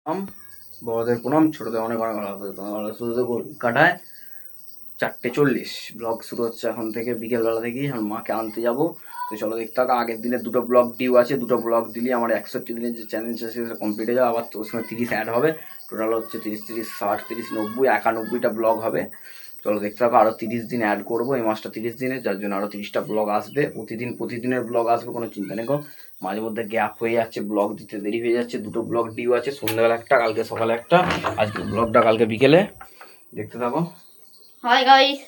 বড়দের প্রণাম, ছোটদের অনেক অনেক ভালো শুধু কাটায় 4:40 ব্লগ শুরু হচ্ছে এখন থেকে, বিকেলবেলা থেকেই এখন মাকে আনতে যাবো। তো চলো দেখতে হবে, আগের দিনে দুটো ব্লগ ডিউ আছে, দুটো ব্লগ দিলে আমার 61 দিনের যে চ্যালেঞ্জ আছে সেটা কমপ্লিট হয়ে যাবে। আবার তোর সঙ্গে 30 অ্যাড হবে, টোটাল হচ্ছে 30, 30, 60, 30, 90, 91টা ব্লগ হবে। চলো দেখতে হবে, আরও 30 দিন অ্যাড করবো এই মাসটা 30 দিনে, যার জন্য আরও 30টা ব্লগ আসবে। প্রতিদিনের ব্লগ আসবে, কোনো চিন্তা নেই। মাঝে মধ্যে গ্যাপ হয়ে যাচ্ছে, ব্লগ দিতে দেরি হয়ে যাচ্ছে। দুটো ব্লগ ডিউ আছে, সন্ধ্যাবেলা একটা, কালকে সকালে একটা, আজকে ব্লগটা কালকে বিকেলে। দেখতে থাকো। হাই গাইস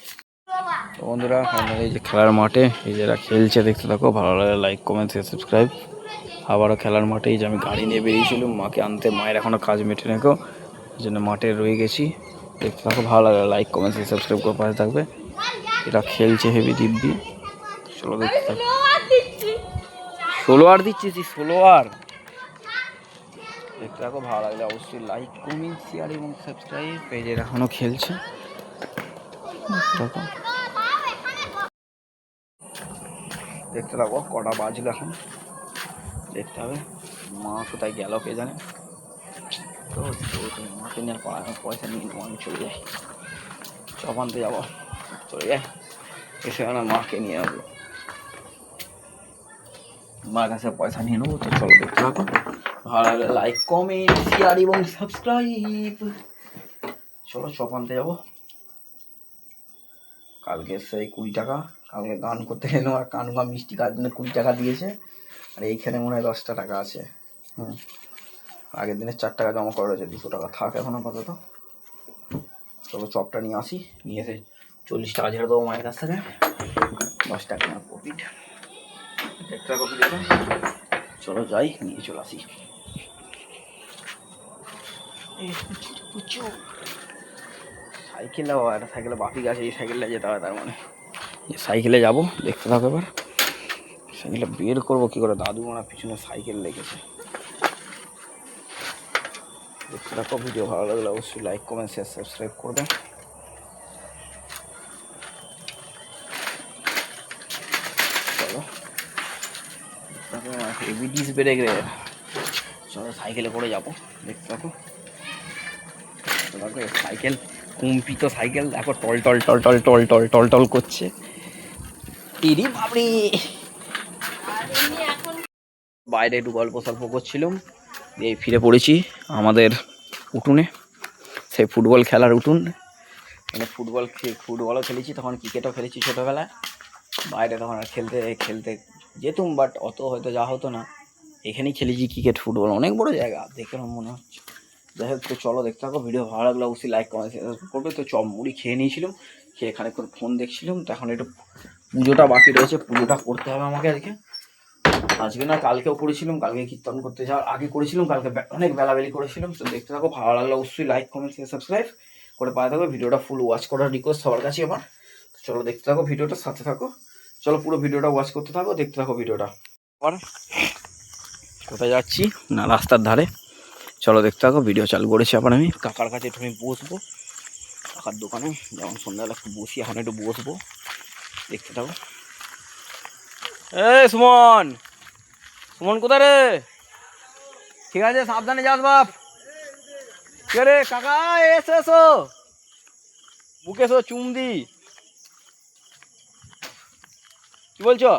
বন্ধুরা, ফাইনালি এই যে খেলার মাঠে এই যারা খেলছে দেখতে থাকো। ভালো লাগে লাইক কমেন্ট শেয়ার সাবস্ক্রাইব। আবারও খেলার মাঠে এই যে আমি গাড়ি নিয়ে বেরিয়েছিলাম মাকে আনতে, মায়ের এখনও কাজ মেটে নেকো, এই জন্য মাঠে রয়ে গেছি। দেখতে থাকো, ভালো লাগে লাইক কমেন্ট শেয়ার সাবস্ক্রাইব করে পাশে থাকবে। এরা খেলছে হেভি দিব্যি। চলো দেখতে থাকো। 16 দিচ্ছি, 16 দেখতে থাকো। ভালো লাগলে অবশ্যই লাইক কমেন্ট শেয়ার এবং সাবস্ক্রাইব। পেজের এখনও খেলছে, দেখতে থাকো। কটা বাজলো এখন দেখতে হবে। মা কোথায় গেল কে জানে। তো মাকে নিয়ে পয়সা নিয়ে নেবো, আমি চলে যাই, চপ আনতে যাবো, চলে যাই। এসে না মাকে নিয়ে আসবো, মার কাছে পয়সা নিয়ে নেবো। তো চলো দেখতে থাকো, ভালো লাগলে লাইক কমেন্ট শেয়ার এবং সাবস্ক্রাইব। চলো চপ আনতে যাবো। কালকে সেই 20 টাকা, কালকে গান করতে গেলাম আর কানুকা মিষ্টি কার জন্য 20 টাকা দিয়েছে। আর এইখানে মনে হয় 10টা টাকা আছে। আগের দিনে 4 টাকা জমা করা রয়েছে, 200 টাকা থাক এখন আপাতত। চলো চপটা নিয়ে আসি, নিয়ে এসে 40 টাকা ঝেড়ে দেবো মায়ের কাছ থেকে, 10 টাকা আমার প্রফিট। একটা কপি দেবো, চলো যাই নিয়ে চলে আসি। সাইকেলে একটা সাইকেলে বাপি গেছে, এই সাইকেলটা যেতে হবে, তার মানে সাইকেলে যাবো। দেখতে থাকো এবার, সাইকেলটা বের করবো কী করে, দাদু মারা পিছনে সাইকেল লেগেছে। দেখতে থাকো, ভিডিও ভালো লাগলে অবশ্যই লাইক কমেন্ট শেয়ার সাবস্ক্রাইব করবে। চলো হেভি বেড়ে গেলে চলো সাইকেলে করে যাবো। দেখতে থাকো, সাইকেল কম্পিত সাইকেল দেখো, টল টল টল টল টল টল টল টল করছে। ইরি বাবরি, বাইরে একটু গল্প সল্প করছিলাম, এই ফিরে পড়েছি আমাদের উঠোনে, সেই ফুটবল খেলার উঠোন। মানে ফুটবলও খেলেছি, তখন ক্রিকেটও খেলেছি ছোটোবেলায়। বাইরে তখন আর খেলতে যেতুম, বাট অত হয়তো যা হতো না। এখানেই খেলেছি ক্রিকেট ফুটবল, অনেক বড় জায়গা দেখে মনে হচ্ছে। যাই হোক, তো চলো দেখতে থাকো, ভিডিও ভালো লাগলে অবশ্যই লাইক কমেন্ট করবে। তো চপ মুড়ি খেয়ে নিয়েছিলাম, খেয়ে এখানে করে ফোন দেখছিলাম। তো এখন একটু পুজোটা বাকি রয়েছে, পুজোটা করতে হবে আমাকে আজকে না কালকেও করেছিলাম, কালকে কীর্তন করতে যাওয়ার আগে করেছিলাম, কালকে অনেক বেলাবেলি করেছিলাম। তো দেখতে থাকো, ভালো লাগলে অবশ্যই লাইক কমেন্ট শেয়ার সাবস্ক্রাইব করে পাওয়া থাকবে। ভিডিওটা ফুল ওয়াচ করার রিকোয়েস্ট সবার কাছে আমার। চলো দেখতে থাকো, ভিডিওটার সাথে থাকো। চলো পুরো ভিডিওটা ওয়াচ করতে থাকো, দেখতে থাকো ভিডিওটা। আবার কোথায় যাচ্ছি না, রাস্তার ধারে। চলো দেখতে থাকো, ভিডিও চালু করেছি। আবার আমি কাকার কাছে একটু বসবো, কাকার দোকানে যেমন সন্ধ্যাবেলা একটু বসি, এখন একটু বসবো। দেখতে থাকো। সুমন, সুমন কোথায় রে? ঠিক আছে, সাবধানে যাস বাপ। কে রে কাকা, এসো এসো, বুকে এসো, চুম দি। কি বলছো?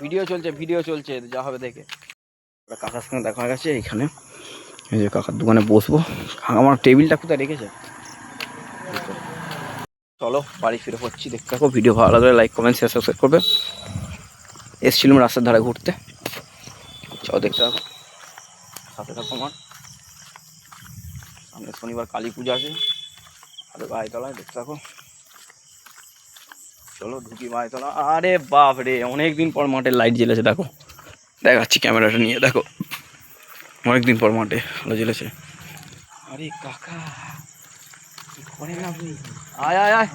ভিডিও চলছে, যা হবে দেখে। কাকার সঙ্গে দেখা হয়ে গেছে, এখানে এই যে কাকার দোকানে বসবো। আমার টেবিলটা কোথায় রেখেছে? চলো বাড়ি ফিরে পড়ছি, দেখতে থাকো। ভিডিও ভালো লাগলে লাইক কমেন্ট শেয়ার সাবস্ক্রাইব করবে। এসছিলাম রাস্তার ধারে ঘুরতে, চলো দেখতে থাকো, সাথে থাকো আমার। সামনে শনিবার কালী পূজা আছে, আরে ভাইতলায়, দেখতে থাকো। চলো ঢুকি ভাইতলা। আরে বাপ রে, অনেকদিন পর মাঠের লাইট জ্বেলেছে, দেখো দেখাচ্ছি ক্যামেরাটা নিয়ে, দেখো অনেকদিন পর মাঠে আলো জ্বেলেছে। আরে কাকা কি করেন আপনি? আয় আয় আয়,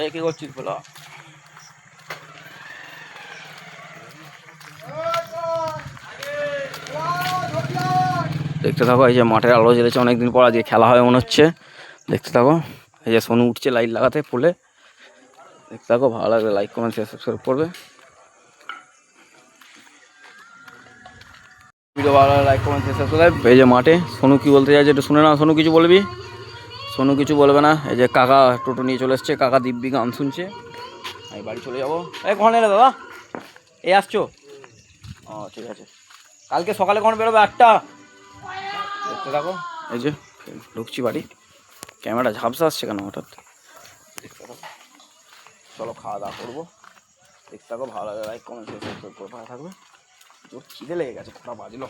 এই কি করছিস বলো? দেখতে থাকো, এই যে মাঠের আলো জ্বেলেছে, অনেকদিন পর আজকে খেলা হয় মনে হচ্ছে। দেখতে থাকো, এই যে সোনু উঠছে লাইট লাগাতে পোলে, দেখতে থাকো, ভালো লাগলে লাইক কমেন্ট শেয়ার সাবস্ক্রাইব করবে। ভিডিও ভালো লাগলে লাইক কমেন্ট শেয়ার সাবস্ক্রাইব। এই যে মাঠে সোনু কি বলতে চাইছে একটু শুনে না। সোনু কিছু বলবি? সোনু কিছু বলবে না। এই যে কাকা টোটো নিয়ে চলে এসছে, কাকা দিব্যি গান শুনছে। আমি বাড়ি চলে যাবো। এই কখন এলে দাদা? এই আসছো? ও ঠিক আছে। কালকে সকালে কখন বেরোবে? 8টা। দেখতে থাকো। এই যে ঢুকছি বাড়ি। ক্যামেরা ঝাপসা আসছে কেন হঠাৎ? দেখতে থাকো। চলো খাওয়া দাওয়া করবো। দেখতে থাকো, ভালো লাগে লাইক কমেন্ট সাবস্ক্রাইব করে ভালো থাকবে। তোর খিদে লেগে গেছে, কটা বাজলো।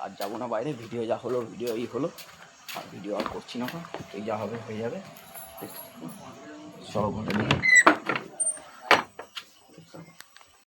আর যাবো না বাইরে, ভিডিও যা হলো ভিডিও হলো, আর ভিডিও আর করছি না। এই যা হবে হয়ে যাবে। চলো ঘরে